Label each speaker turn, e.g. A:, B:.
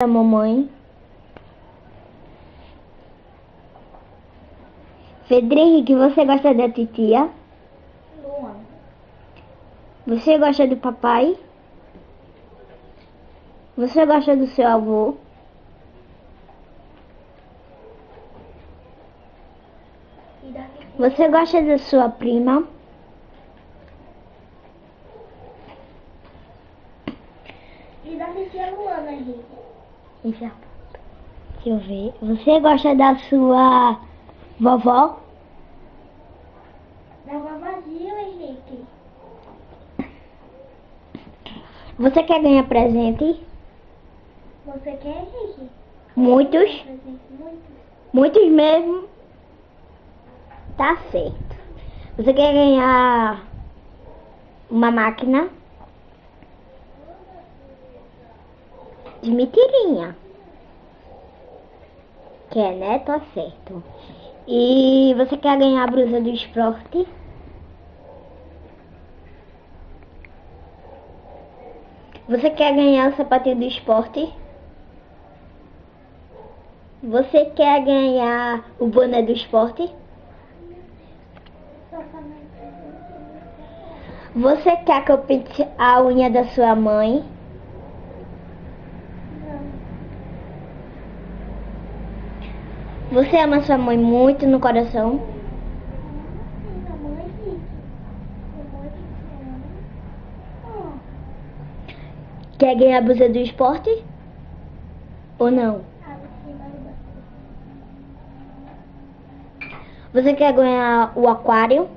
A: Da mamãe. Pedro Henrique, você gosta da titia?
B: Luan.
A: Você gosta do papai? Você gosta do seu avô?
B: E da titia?
A: Você gosta da sua prima?
B: E da titia Luana, Henrique?
A: Exato. Deixa eu ver. Você gosta da sua vovó?
B: Da vovozinha, Henrique?
A: Você quer ganhar presente?
B: Você quer, Henrique?
A: Muitos?
B: Muitos.
A: Muitos mesmo? Tá certo. Você quer ganhar uma máquina de mentirinha? Quer, né? Tá certo. E você quer ganhar a blusa do esporte? Você quer ganhar o sapatinho do esporte? Você quer ganhar o boné do esporte? Você quer que eu pinte a unha da sua mãe? Você ama sua mãe muito no coração? Quer ganhar a blusa do esporte? Ou não? Você quer ganhar o aquário?